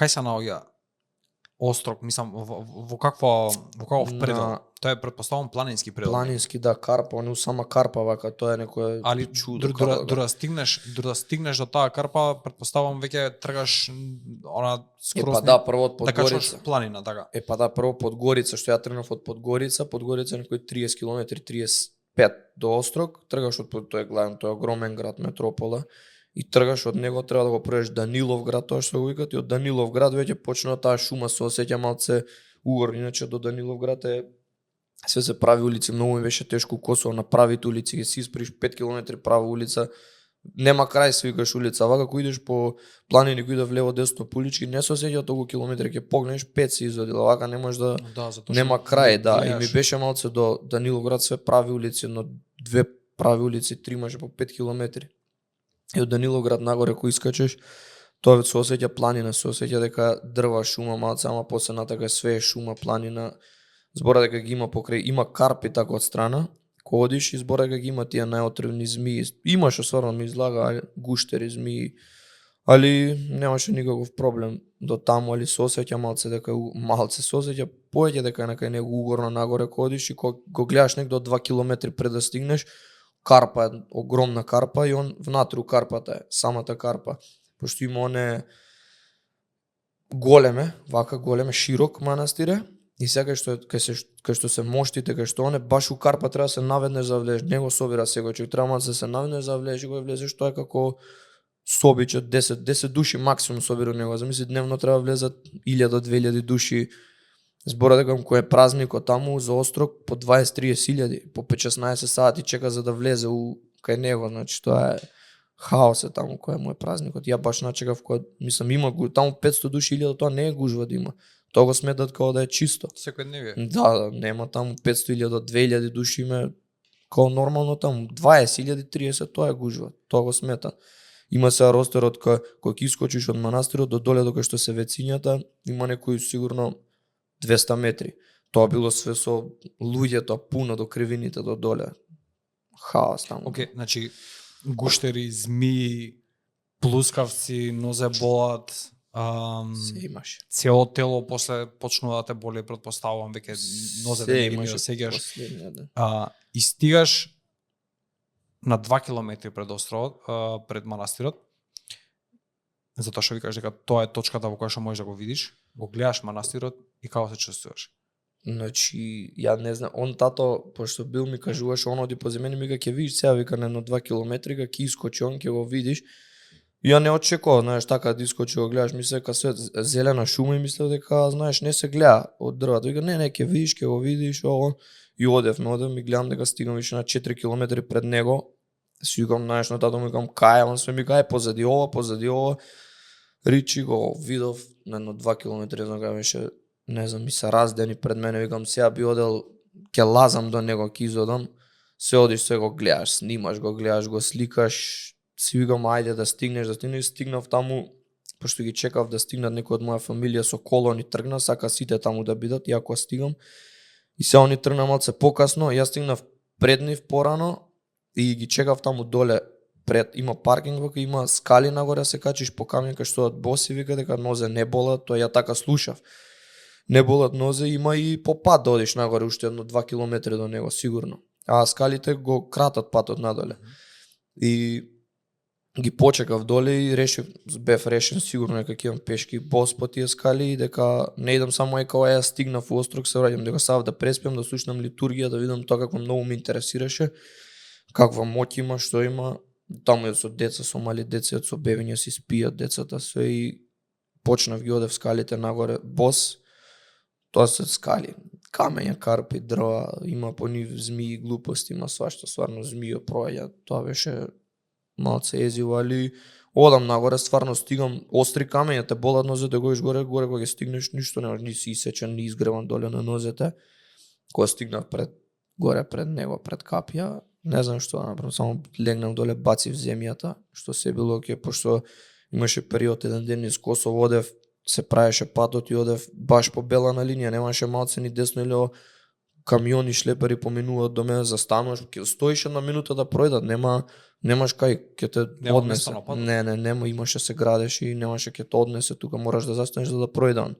кај се наоѓа острог, мислам во каков предел? На Тоа е претпоставувам планински предел. планински, да, карпа, не сама карпа вака, тоа е некое Али чудо. дура стигнеш до таа карпа, претпоставувам веќе тргаш она скроз да, прво од да качуваш Подгорица. планина, така. Да, прво Подгорица, што ја тргнав од Подгорица е некои 30 км, 35 до Острог, тргаш од тој главен, тој огромен град, метропола, и тргаш од него, треба да го проеш Даниловград, тоа што го викат, и од Даниловград веќе почнува таа шума, се осеќа малце угор, иначе до Даниловград е све се прави улици, многу ми беше тешко Косово, направите улици, ги си исприш 5 км права улица, нема крај се викаш улица, вака кој идеш по планини, кој да влево десно по улички, не се осеќа толку километри, ќе погнеш 5 се изодила, вака не можеш да, нема крај, да, и ми беше малце до Даниловград све прави улици, но 2 прави улици, 3 може по 5 километри. И од Даниловград нагоре кој искачеш, тоа се осеќа планина, се осеќа дека дрва, шума, малце, ама после натака све е шума, планина, збора дека ги има покрај, има карпи така од страна, кога одиш и збора дека ги има тие најотровни змии, имаше стварно ми излага гуштери, змии, али немаше никаков проблем до таму, али се осеќа малце дека малце се осеќа поеќе дека некај него угорно нагоре кога одиш и кога го гледаш нек до 2 километри пред да стигнеш, карпа, огромна карпа и он внатре у карпата е, самата карпа, пошто има оне големе, вака големе, широк манастире, и сега кај што се моштите, кај што оне баш у карпа треба да се наведнеш за влезеш, него собира секој човек, треба да се наведнеш за влезеш и кога влезеш тоа е како собиче 10 души максимум собира него, замисли дневно треба да влезат 1000-2000 души. Збора дека кој е празникот таму за Острог по 20-30 илјади, по 5-16 сати чека за да влезе кај него, значи тоа е хаос е таму кој е мој празникот. Ја баш начекав кој, мислам има таму 500 души 1000, тоа не е гужва да има. Тоа го сметат како да е чисто. Секојдневие. Да, нема таму 500.000, 2000 души има како нормално таму 20.000, 30 тоа е гужва. Тоа го сметат. Има се ростерот кој ќе искочиш од манастирот до доле до кај што се вецињата, има некои сигурно 200 метри. Тоа било све со луѓето пуно до кривините до доле. Хаос таму. Океј, значи гуштери, змии, плускавци, нозе болат, се имаше. Цело тело после почнува да те боли, претпоставувам веќе нозете не ги да сеќаш. И стигаш на 2 километри пред островот, пред манастирот. Затоа што викаш дека тоа е точката во која што можеш да го видиш, го гледаш манастирот и како се чувствуваш? Значи, ја не знам, он тато, пошто бил ми кажуваше, он оди по земени, ми ќе видиш сега, вика, на 2 километри, ќе искочи, он ќе го видиш. Ја не очекував, знаеш, така да искочи го гледаш, мислев дека све зелена шума и мислев дека, знаеш, не се гледа од дрвата. Вика, не, ќе видиш, ќе го видиш, ово. И одев и гледам дека стигам више на 4 километри пред него. Си викам, знаеш, на тато ми викам, кај, он се ми кај, позади ова. Ричи го видов на 2 километри, знам беше, не знам, ми се раздени пред мене, викам, сега би одел, ќе лазам до него, ќе изодам, се одиш, се го гледаш, снимаш, го сликаш, си викам, ајде да стигнеш, стигнав таму, пошто ги чекав да стигнат некој од моја фамилија со колони тргна, сака сите таму да бидат, и ако стигам, и се они тргна малце покасно, јас стигнав пред нив порано, и ги чекав таму доле, пред, има паркинг, вака има скали нагоре, се качиш по камен, кај што од боси, вика дека нозе не болат, тоа ја така слушав. Не болат нозе, има и по пат да одиш нагоре, уште едно 2 километри до него, сигурно. А скалите го кратат патот надоле. И ги почекав доле и бев решен сигурно дека ќе имам пешки бос по тие скали и дека не идам само кога ја стигнав у Острог, се враќам дека сав да преспиам, да слушнам литургија, да видам тоа како многу ме интересираше, каква моќ има, што има. Таму е со деца, со мали деца, со бебиња си спијат децата, све и почнав ги одев скалите нагоре бос. Тоа се скали, камења, карпи, дрва, има по нив змии, глупости, има свашто, стварно змија проаѓа, тоа беше малце езиво, али одам нагоре, стварно стигам, остри камења, те болат нозете, гоиш горе кога ќе стигнеш, ништо нема, ни си исечен, ни изгреван доле на нозете. Кога стигнав горе пред него, пред капија, не знам што да направам, само легнав доле, бацив земјата, што се било окей, пошто имаше период еден ден из Косово, одев, се правеше патот и одев баш по белана линија, немаше малце ни десно или камиони, шлепери поминуваат до мене, застануваш, ќе стоиш една минута да пројдат, нема Немаш кај ќе те Нема однесе. место на патот? Не, имаше се градеш и немаше ќе те однесе, тука мораш да застанеш за да пројде он.